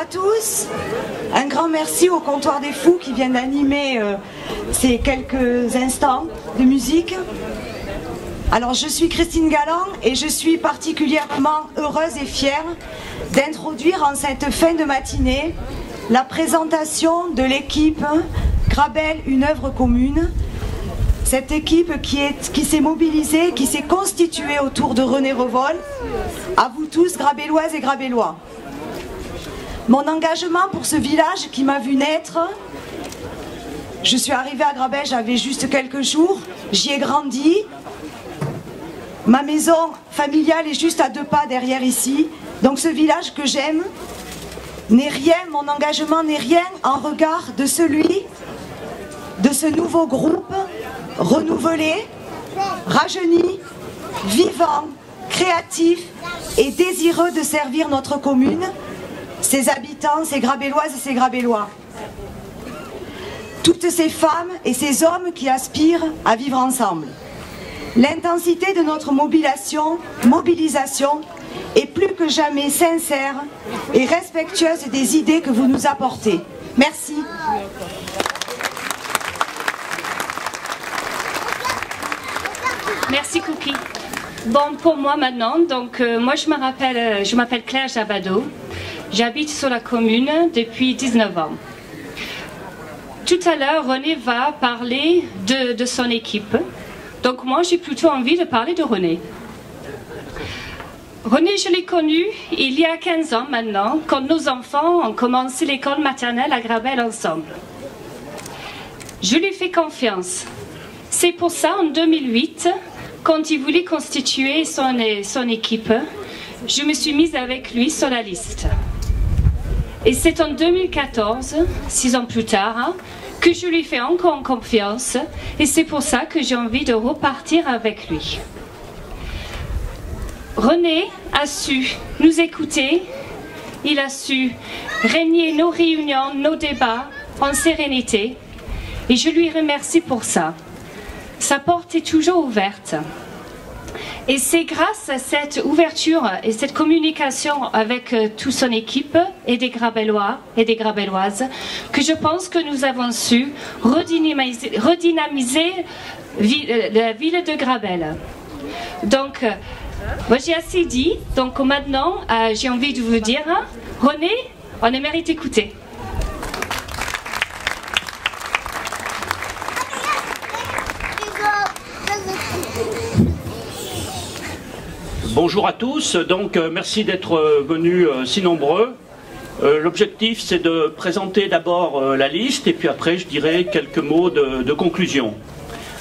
à tous. Un grand merci au Comptoir des Fous qui vient d'animer ces quelques instants de musique. Alors je suis Christine Galland et je suis particulièrement heureuse et fière d'introduire en cette fin de matinée la présentation de l'équipe Grabel, une œuvre commune. Cette équipe qui s'est mobilisée, qui s'est constituée autour de René Revol. À vous tous, Grabelloises et Grabellois. Mon engagement pour ce village qui m'a vu naître, je suis arrivée à Grabel, j'avais juste quelques jours, j'y ai grandi. Ma maison familiale est juste à 2 pas derrière ici. Donc ce village que j'aime n'est rien, mon engagement n'est rien en regard de de ce nouveau groupe renouvelé, rajeuni, vivant, créatif et désireux de servir notre commune, ses habitants, ses Grabelloises et ses Grabellois. Toutes ces femmes et ces hommes qui aspirent à vivre ensemble. L'intensité de notre mobilisation est plus que jamais sincère et respectueuse des idées que vous nous apportez. Merci. Merci Cookie. Bon, pour moi maintenant, donc moi je m'appelle Claire Jabado. J'habite sur la commune depuis 19 ans. Tout à l'heure, René va parler de son équipe. Donc moi, j'ai plutôt envie de parler de René. René, je l'ai connu il y a 15 ans maintenant, quand nos enfants ont commencé l'école maternelle à Grabel ensemble. Je lui fais confiance. C'est pour ça, en 2008, quand il voulait constituer son équipe, je me suis mise avec lui sur la liste. Et c'est en 2014, 6 ans plus tard, que je lui fais encore confiance, et c'est pour ça que j'ai envie de repartir avec lui. René a su nous écouter, il a su régner nos réunions, nos débats en sérénité, et je lui remercie pour ça. Sa porte est toujours ouverte. Et c'est grâce à cette ouverture et cette communication avec toute son équipe et des Grabellois et des Grabelloises que je pense que nous avons su redynamiser la ville de Grabel. Donc, moi j'ai assez dit, donc maintenant j'ai envie de vous dire, René, on mérite d'écouter. Bonjour à tous, donc merci d'être venus si nombreux. L'objectif c'est de présenter d'abord la liste et puis après je dirai quelques mots de conclusion.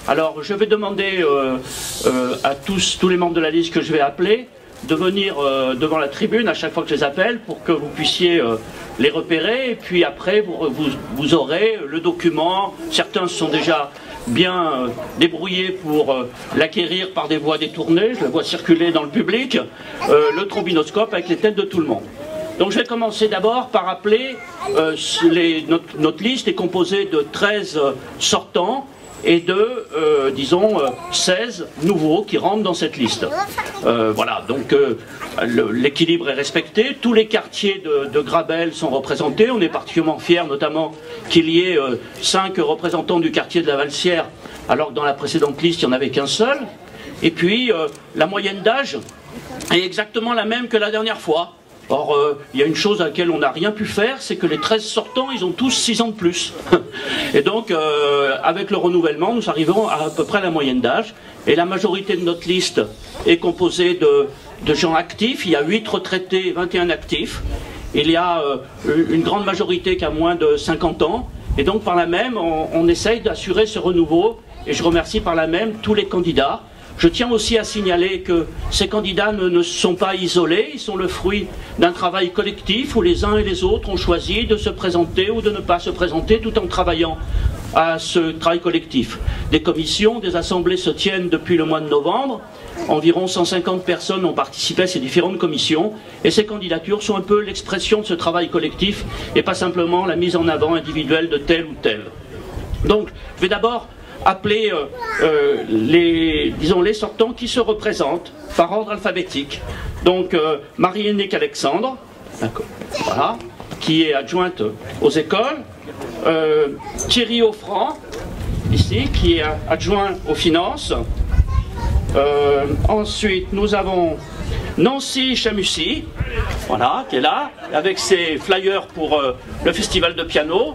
Alors je vais demander à tous les membres de la liste que je vais appeler de venir devant la tribune à chaque fois que je les appelle pour que vous puissiez les repérer et puis après vous aurez le document. Certains se sont déjà bien débrouillé pour l'acquérir par des voies détournées, je le vois circuler dans le public, le trombinoscope avec les têtes de tout le monde. Donc je vais commencer d'abord par rappeler notre liste est composée de 13 sortants et de, disons, 16 nouveaux qui rentrent dans cette liste. Voilà, donc l'équilibre est respecté, tous les quartiers de Grabel sont représentés, on est particulièrement fiers notamment qu'il y ait 5 représentants du quartier de la Valsière, alors que dans la précédente liste il n'y en avait qu'un seul, et puis la moyenne d'âge est exactement la même que la dernière fois. Or, il y a une chose à laquelle on n'a rien pu faire, c'est que les 13 sortants, ils ont tous 6 ans de plus. Et donc, avec le renouvellement, nous arrivons à peu près à la moyenne d'âge. Et la majorité de notre liste est composée de gens actifs. Il y a 8 retraités et 21 actifs. Il y a une grande majorité qui a moins de 50 ans. Et donc, par là même, on essaye d'assurer ce renouveau. Et je remercie par là même tous les candidats. Je tiens aussi à signaler que ces candidats ne sont pas isolés, ils sont le fruit d'un travail collectif où les uns et les autres ont choisi de se présenter ou de ne pas se présenter tout en travaillant à ce travail collectif. Des commissions, des assemblées se tiennent depuis le mois de novembre. Environ 150 personnes ont participé à ces différentes commissions et ces candidatures sont un peu l'expression de ce travail collectif et pas simplement la mise en avant individuelle de tel ou tel. Donc, je vais d'abord appeler les sortants qui se représentent par ordre alphabétique. Donc Marie-Nick Alexandre, voilà, qui est adjointe aux écoles, Thierry Offrand, ici, qui est adjoint aux finances. Ensuite, nous avons Nancy Chamussi, voilà, qui est là, avec ses flyers pour le festival de piano,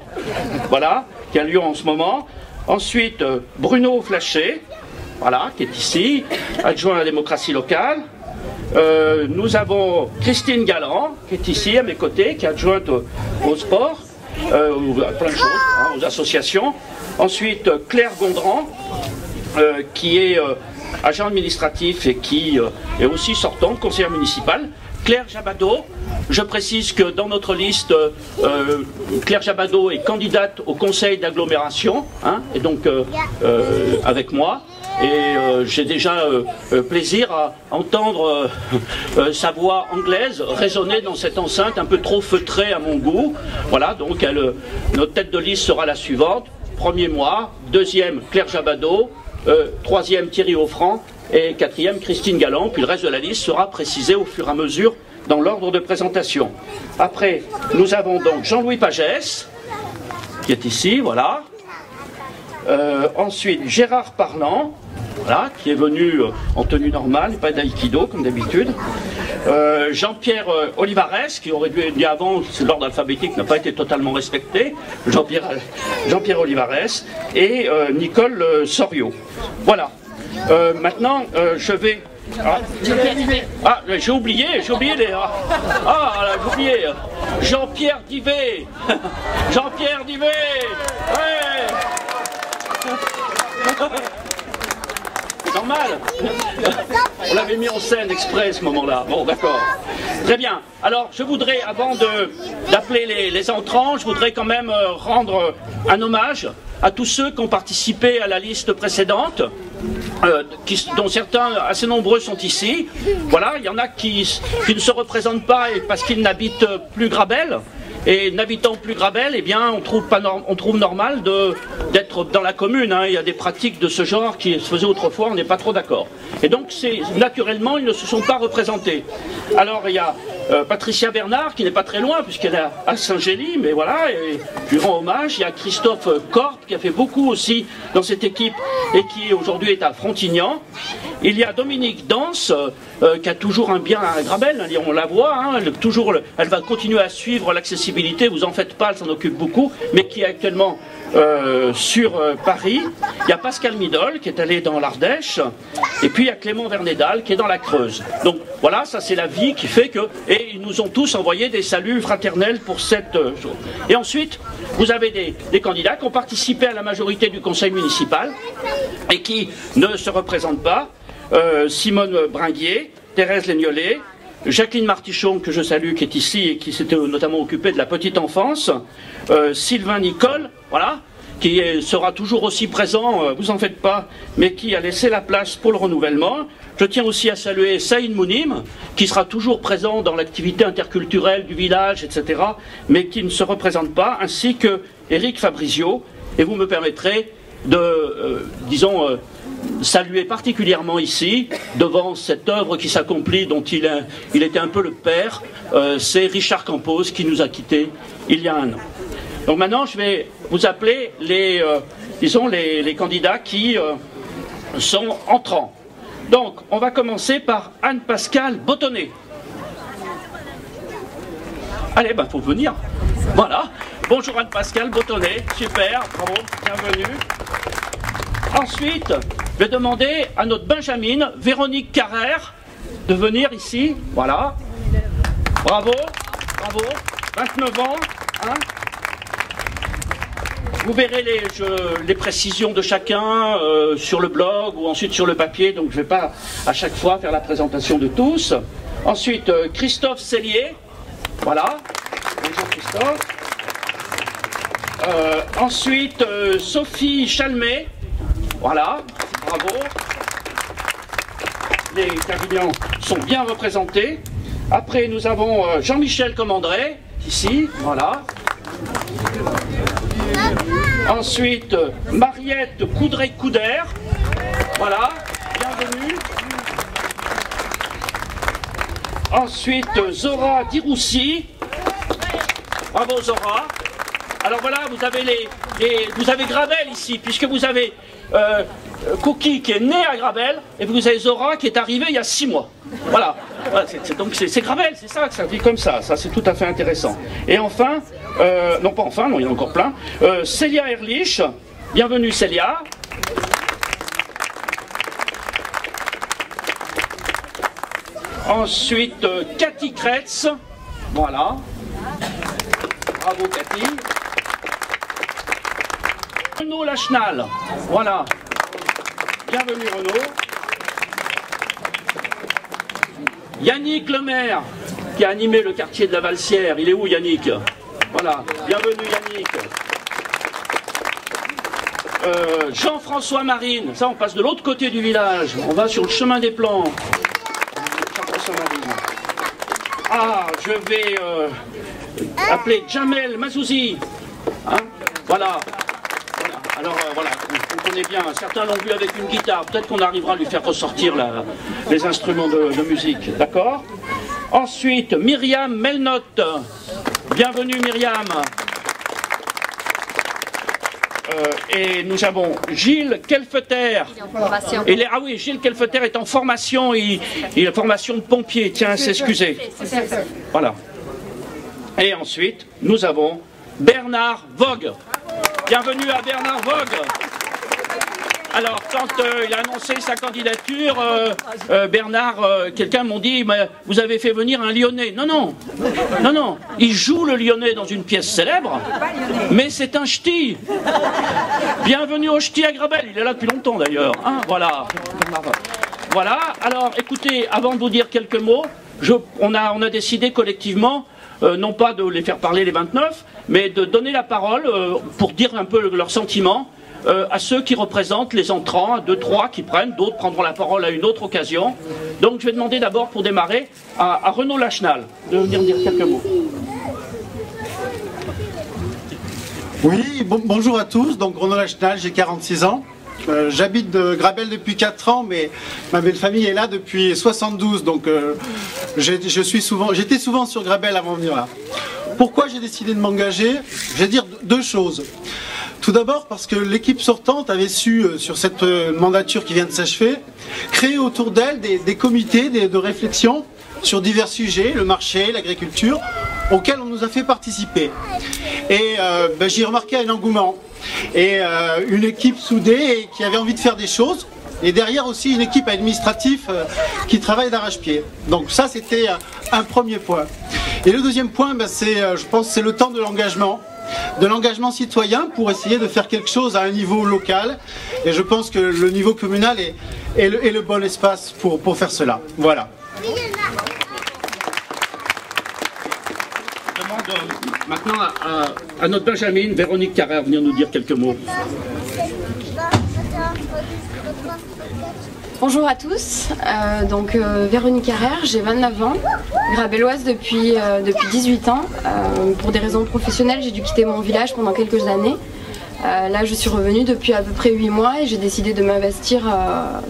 voilà, qui a lieu en ce moment. Ensuite, Bruno Flachet, voilà, qui est ici, adjoint à la démocratie locale. Nous avons Christine Galland, qui est ici à mes côtés, qui est adjointe au sport, à plein de choses, hein, aux associations. Ensuite, Claire Gondran, qui est agent administratif et qui est aussi sortante, conseillère municipale. Claire Jabado, je précise que dans notre liste, Claire Jabado est candidate au conseil d'agglomération, hein, et donc avec moi. Et j'ai déjà plaisir à entendre sa voix anglaise résonner dans cette enceinte un peu trop feutrée à mon goût. Voilà, donc notre tête de liste sera la suivante. Premier moi, deuxième Claire Jabado, troisième Thierry Offrand et quatrième Christine Galland. Puis le reste de la liste sera précisé au fur et à mesure dans l'ordre de présentation. Après, nous avons donc Jean-Louis Pagès, qui est ici, voilà. Ensuite, Gérard Parlant, voilà, qui est venu en tenue normale, pas d'aïkido comme d'habitude. Jean-Pierre Olivares, qui aurait dû être dit avant, l'ordre alphabétique n'a pas été totalement respecté. Jean-Pierre Olivares et Nicole Sorio. Voilà. Maintenant, je vais... Ah, j'ai oublié les... Ah, là, j'ai oublié. Jean-Pierre Divet. Jean-Pierre Divet. Ouais. C'est normal. On l'avait mis en scène exprès ce moment-là. Bon, d'accord. Très bien. Alors, je voudrais, avant d'appeler les entrants, je voudrais quand même rendre un hommage à tous ceux qui ont participé à la liste précédente, dont certains assez nombreux sont ici. Voilà, il y en a qui ne se représentent pas parce qu'ils n'habitent plus Grabel. Et n'habitant plus Grabel, eh bien, on trouve normal d'être dans la commune. Hein. Il y a des pratiques de ce genre qui se faisaient autrefois, on n'est pas trop d'accord. Et donc, naturellement, ils ne se sont pas représentés. Alors, il y a Patricia Bernard, qui n'est pas très loin, puisqu'elle est à Saint-Gély, mais voilà, et je lui rends hommage. Il y a Christophe Corp, qui a fait beaucoup aussi dans cette équipe, et qui aujourd'hui est à Frontignan. Il y a Dominique Danse, qui a toujours un bien à Grabel, hein, on la voit, hein, elle va continuer à suivre l'accessibilité, vous en faites pas, elle s'en occupe beaucoup, mais qui est actuellement sur Paris. Il y a Pascal Midol, qui est allé dans l'Ardèche, et puis il y a Clément Vernédal, qui est dans la Creuse. Donc voilà, ça c'est la vie qui fait que... Et ils nous ont tous envoyé des saluts fraternels pour cette journée. Et ensuite, vous avez des candidats qui ont participé à la majorité du conseil municipal, et qui ne se représentent pas. Simone Bringuier, Thérèse Légnollet, Jacqueline Martichon, que je salue, qui est ici et qui s'était notamment occupée de la petite enfance, Sylvain Nicole, voilà, qui sera toujours aussi présent, vous en faites pas, mais qui a laissé la place pour le renouvellement. Je tiens aussi à saluer Saïd Mounim, qui sera toujours présent dans l'activité interculturelle du village, etc., mais qui ne se représente pas, ainsi que Éric Fabrizio, et vous me permettrez de, saluer particulièrement ici, devant cette œuvre qui s'accomplit, dont il était un peu le père, c'est Richard Campos qui nous a quittés il y a un an. Donc maintenant, je vais vous appeler les candidats qui sont entrants. Donc, on va commencer par Anne-Pascale Bottonnet. Allez, ben, faut venir. Voilà. Bonjour Anne-Pascale Bottonnet, super, bravo, bienvenue. Ensuite, je vais demander à notre Benjamine, Véronique Carrère, de venir ici. Voilà. Bravo, bravo. 29 ans. Hein. Vous verrez les précisions de chacun sur le blog ou ensuite sur le papier, donc je ne vais pas à chaque fois faire la présentation de tous. Ensuite, Christophe Cellier. Voilà. Bonjour Christophe. Ensuite, Sophie Chalmet. Voilà, bravo. Les Carignan sont bien représentés. Après, nous avons Jean-Michel Commandret, ici, voilà. Ensuite, Mariette Coudray-Couder, voilà, bienvenue. Ensuite, Zora Diroussi, Bravo Zora. Alors voilà, vous avez Grabel ici, puisque vous avez Cookie qui est né à Grabel, et vous avez Zora qui est arrivée il y a 6 mois. Voilà, donc c'est Grabel, c'est ça, que ça vit comme ça c'est tout à fait intéressant. Et enfin, non pas enfin, non, il y en a encore plein, Célia Erlich, bienvenue Célia. Ensuite, Cathy Kretz, voilà, bravo Cathy. Renaud Lachenal, voilà, bienvenue Renaud. Yannick Lemaire, qui a animé le quartier de la Valsière, il est où Yannick? Voilà, bienvenue Yannick. Jean-François Marine, ça on passe de l'autre côté du village, on va sur le chemin des plans. Jean-François Marine. Ah, je vais appeler Jamel Mazouzi, hein, voilà. Alors voilà, on connaît bien, certains l'ont vu avec une guitare, peut-être qu'on arrivera à lui faire ressortir les instruments de musique, d'accord? Ensuite, Myriam Melnotte, bienvenue Myriam. Et nous avons Gilles Kelfeter. Ah oui, Gilles Kelfeter est en formation, il est en formation de pompier, tiens, s'excuser. Voilà. Et ensuite, nous avons Bernard Vogue. Bienvenue à Bernard Vogue. Alors, quand il a annoncé sa candidature, Bernard, quelqu'un m'a dit, vous avez fait venir un Lyonnais. Non, non, non, non, il joue le Lyonnais dans une pièce célèbre, mais c'est un ch'ti. Bienvenue au ch'ti à Grabel, il est là depuis longtemps d'ailleurs. Hein, voilà. Voilà, alors écoutez, avant de vous dire quelques mots, on a décidé collectivement, non pas de les faire parler les 29, mais de donner la parole pour dire un peu leurs sentiments à ceux qui représentent les entrants, à 2, 3 qui prennent, d'autres prendront la parole à une autre occasion. Donc je vais demander d'abord pour démarrer à Renaud Lachenal de venir dire quelques mots. Oui, bonjour à tous, donc Renaud Lachenal, j'ai 46 ans. J'habite de Grabel depuis 4 ans, mais ma belle famille est là depuis 72, donc j'étais souvent sur Grabel avant de venir là. Pourquoi j'ai décidé de m'engager? Je vais dire 2 choses. Tout d'abord parce que l'équipe sortante avait su, sur cette mandature qui vient de s'achever, créer autour d'elle des comités de réflexion sur divers sujets, le marché, l'agriculture, auxquels on nous a fait participer. Et j'ai remarqué un engouement et une équipe soudée et qui avait envie de faire des choses. Et derrière aussi une équipe administrative qui travaille d'arrache-pied. Donc ça c'était un premier point. Et le deuxième point, je pense c'est le temps de l'engagement citoyen pour essayer de faire quelque chose à un niveau local. Et je pense que le niveau communal est le bon espace pour faire cela. Voilà. Je demande maintenant à notre Benjamin, Véronique Carrère, venir nous dire quelques mots. Bonjour à tous, Véronique Carrère, j'ai 29 ans, grabelloise depuis 18 ans. Pour des raisons professionnelles, j'ai dû quitter mon village pendant quelques années. Là, je suis revenue depuis à peu près 8 mois et j'ai décidé de m'investir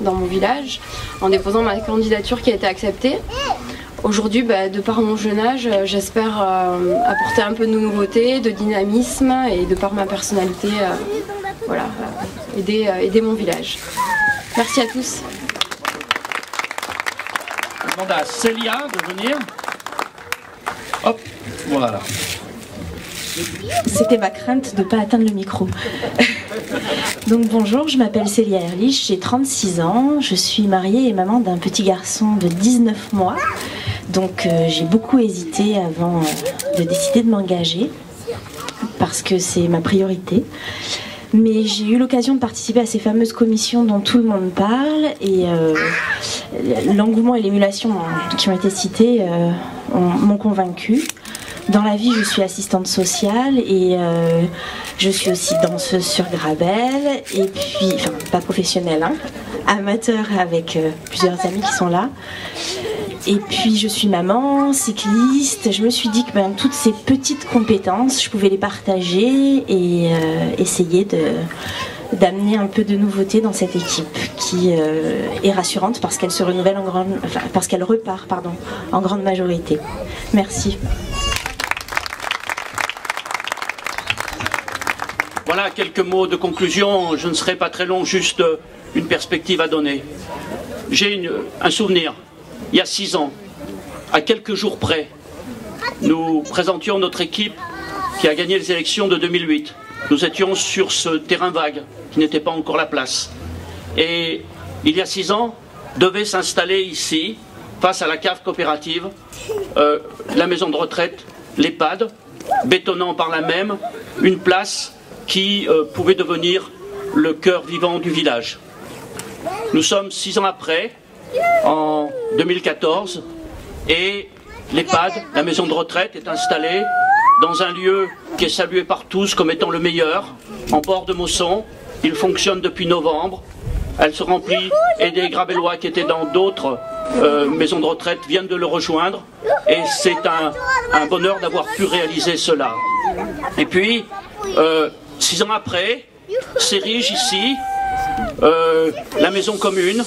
dans mon village en déposant ma candidature qui a été acceptée. Aujourd'hui, de par mon jeune âge, j'espère apporter un peu de nouveauté, de dynamisme et de par ma personnalité, aider mon village. Merci à tous. Je demande à Célia de venir. Hop, voilà. C'était ma crainte de ne pas atteindre le micro. Donc bonjour, je m'appelle Célia Erlich, j'ai 36 ans, je suis mariée et maman d'un petit garçon de 19 mois. Donc j'ai beaucoup hésité avant de décider de m'engager, parce que c'est ma priorité. Mais j'ai eu l'occasion de participer à ces fameuses commissions dont tout le monde parle et l'engouement et l'émulation qui ont été cités m'ont convaincue. Dans la vie, je suis assistante sociale et je suis aussi danseuse sur Grabel et puis, enfin pas professionnelle, hein, amateur avec plusieurs amis qui sont là. Et puis je suis maman, cycliste, je me suis dit que toutes ces petites compétences, je pouvais les partager et essayer d'amener un peu de nouveauté dans cette équipe qui est rassurante parce qu'elle se renouvelle parce qu'elle repart en grande majorité. Merci. Voilà quelques mots de conclusion. Je ne serai pas très long, juste une perspective à donner. J'ai un souvenir. Il y a 6 ans, à quelques jours près, nous présentions notre équipe qui a gagné les élections de 2008. Nous étions sur ce terrain vague, qui n'était pas encore la place. Et il y a 6 ans, devait s'installer ici, face à la cave coopérative, la maison de retraite, l'EHPAD, bétonnant par là même une place qui pouvait devenir le cœur vivant du village. Nous sommes 6 ans après, en 2014, et l'EHPAD, la maison de retraite, est installée dans un lieu qui est salué par tous comme étant le meilleur, en bord de Mosson. Il fonctionne depuis novembre. Elle se remplit et des Grabellois qui étaient dans d'autres maisons de retraite viennent de le rejoindre. Et c'est un bonheur d'avoir pu réaliser cela. Et puis, 6 ans après, s'érige ici la maison commune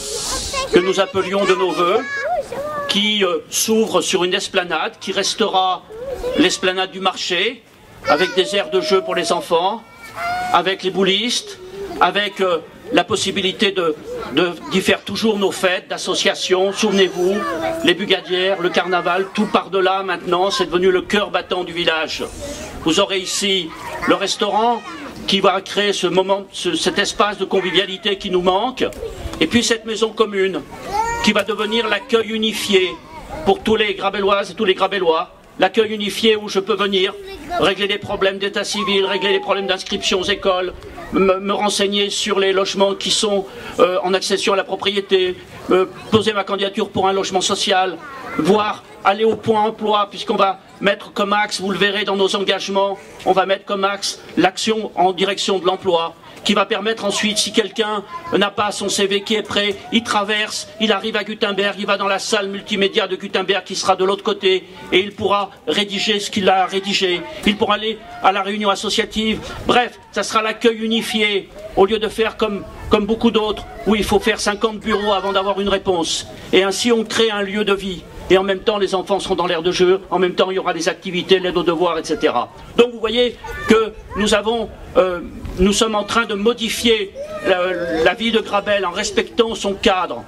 que nous appelions de nos voeux, qui s'ouvre sur une esplanade qui restera l'esplanade du marché, avec des aires de jeu pour les enfants, avec les boulistes, avec la possibilité d'y faire toujours nos fêtes d'associations. Souvenez-vous, les bugadières, le carnaval, tout par-delà maintenant, c'est devenu le cœur battant du village. Vous aurez ici le restaurant qui va créer cet espace de convivialité qui nous manque, et puis cette maison commune qui va devenir l'accueil unifié pour tous les Grabelloises et tous les Grabellois, l'accueil unifié où je peux venir régler des problèmes d'état civil, régler des problèmes d'inscription aux écoles, me renseigner sur les logements qui sont en accession à la propriété, poser ma candidature pour un logement social, voire aller au point emploi, puisqu'on va mettre comme axe, vous le verrez dans nos engagements, on va mettre comme axe l'action en direction de l'emploi, qui va permettre ensuite, si quelqu'un n'a pas son CV qui est prêt, il traverse, il arrive à Gutenberg, il va dans la salle multimédia de Gutenberg qui sera de l'autre côté, et il pourra rédiger ce qu'il a rédigé, il pourra aller à la réunion associative. Bref, ça sera l'accueil unifié, au lieu de faire comme beaucoup d'autres, où il faut faire 50 bureaux avant d'avoir une réponse. Et ainsi on crée un lieu de vie. Et en même temps, les enfants seront dans l'aire de jeu, en même temps, il y aura des activités, l'aide aux devoirs, etc. Donc vous voyez que nous sommes en train de modifier la vie de Grabel en respectant son cadre.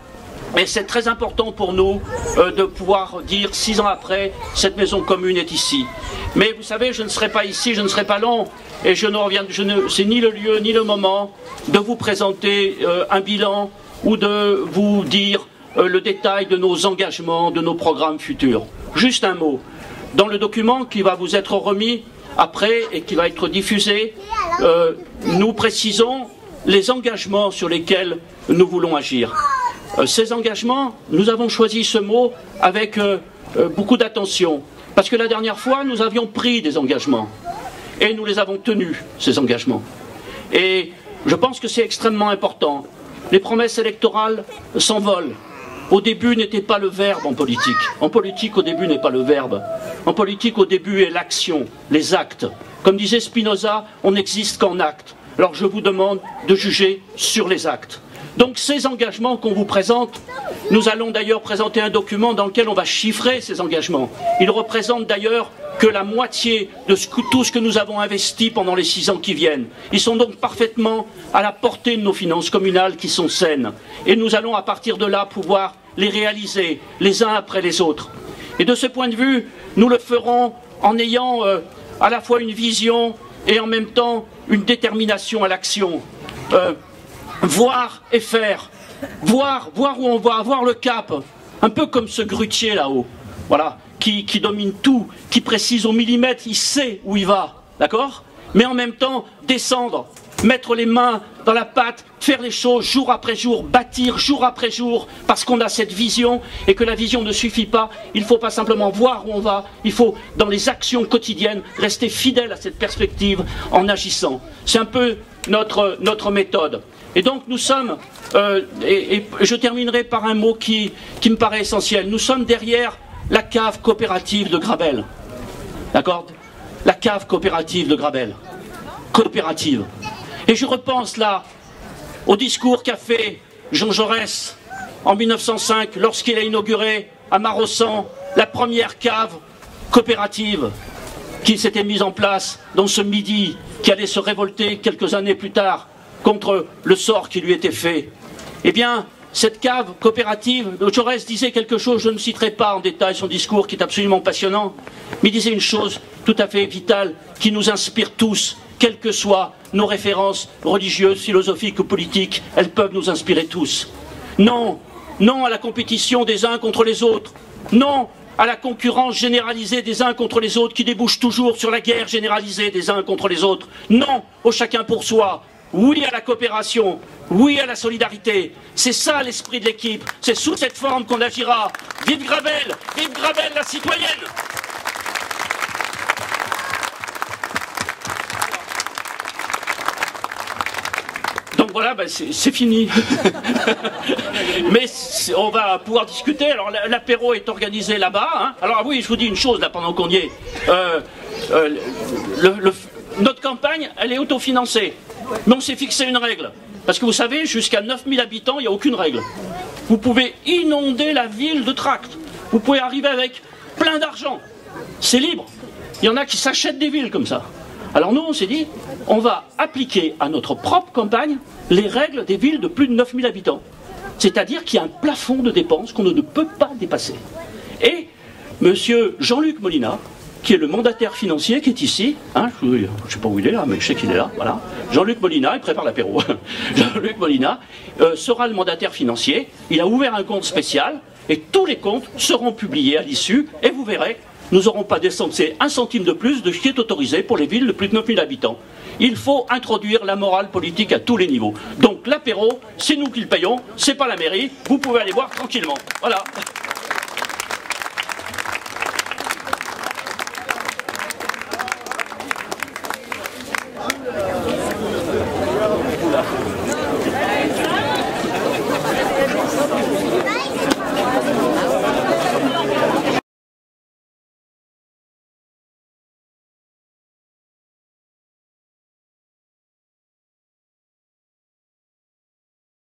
Et c'est très important pour nous de pouvoir dire, 6 ans après, cette maison commune est ici. Mais vous savez, je ne serai pas ici, je ne serai pas long, et c'est ni le lieu, ni le moment de vous présenter un bilan ou de vous dire le détail de nos engagements, de nos programmes futurs. Juste un mot. Dans le document qui va vous être remis après et qui va être diffusé, nous précisons les engagements sur lesquels nous voulons agir. Ces engagements, nous avons choisi ce mot avec beaucoup d'attention, parce que la dernière fois, nous avions pris des engagements, et nous les avons tenus, ces engagements. Et je pense que c'est extrêmement important. Les promesses électorales s'envolent. Au début n'était pas le verbe en politique. En politique, au début n'est pas le verbe. En politique, au début est l'action, les actes. Comme disait Spinoza, on n'existe qu'en actes. Alors je vous demande de juger sur les actes. Donc ces engagements qu'on vous présente, nous allons d'ailleurs présenter un document dans lequel on va chiffrer ces engagements. Ils représentent d'ailleurs que la moitié de tout ce que nous avons investi pendant les 6 ans qui viennent. Ils sont donc parfaitement à la portée de nos finances communales qui sont saines. Et nous allons à partir de là pouvoir les réaliser les uns après les autres. Et de ce point de vue, nous le ferons en ayant à la fois une vision et en même temps une détermination à l'action. Voir et faire. Voir où on va, avoir le cap. Un peu comme ce grutier là-haut. Voilà. Qui domine tout, qui précise au millimètre, il sait où il va, d'accord? Mais en même temps, descendre, mettre les mains dans la pâte, faire les choses jour après jour, bâtir jour après jour, parce qu'on a cette vision, et que la vision ne suffit pas, il ne faut pas simplement voir où on va, il faut, dans les actions quotidiennes, rester fidèle à cette perspective en agissant. C'est un peu notre méthode. Et donc nous sommes, et je terminerai par un mot qui me paraît essentiel, nous sommes derrière la cave coopérative de Grabel. D'accord? La cave coopérative de Grabel. Coopérative. Et je repense là au discours qu'a fait Jean Jaurès en 1905 lorsqu'il a inauguré à Maraussan la première cave coopérative. qui s'était mise en place dans ce Midi, qui allait se révolter quelques années plus tard contre le sort qui lui était fait. Eh bien, cette cave coopérative, Jaurès disait quelque chose, je ne citerai pas en détail son discours qui est absolument passionnant, mais il disait une chose tout à fait vitale qui nous inspire tous, quelles que soient nos références religieuses, philosophiques ou politiques, elles peuvent nous inspirer tous. Non, non à la compétition des uns contre les autres, non à la concurrence généralisée des uns contre les autres qui débouche toujours sur la guerre généralisée des uns contre les autres, non au chacun pour soi, oui à la coopération, oui à la solidarité. C'est ça l'esprit de l'équipe, c'est sous cette forme qu'on agira. Vive Grabel la citoyenne! Donc voilà, ben c'est fini. Mais on va pouvoir discuter. Alors l'apéro est organisé là-bas. Hein. Alors oui, je vous dis une chose là pendant qu'on y est. Notre campagne, elle est autofinancée. Mais on s'est fixé une règle. Parce que vous savez, jusqu'à 9000 habitants, il n'y a aucune règle. Vous pouvez inonder la ville de tracts. Vous pouvez arriver avec plein d'argent. C'est libre. Il y en a qui s'achètent des villes comme ça. Alors nous, on s'est dit, on va appliquer à notre propre campagne les règles des villes de plus de 9000 habitants. C'est-à-dire qu'il y a un plafond de dépenses qu'on ne peut pas dépasser. Et monsieur Jean-Luc Molina, qui est le mandataire financier qui est ici, hein, je ne sais pas où il est là, mais je sais qu'il est là, voilà. Jean-Luc Molina, il prépare l'apéro. Jean-Luc Molina sera le mandataire financier, il a ouvert un compte spécial, et tous les comptes seront publiés à l'issue, et vous verrez, nous n'aurons pas dépensé un centime de plus de ce qui est autorisé pour les villes de plus de 9000 habitants. Il faut introduire la morale politique à tous les niveaux. Donc l'apéro, c'est nous qui le payons, c'est pas la mairie, vous pouvez aller boire tranquillement. Voilà.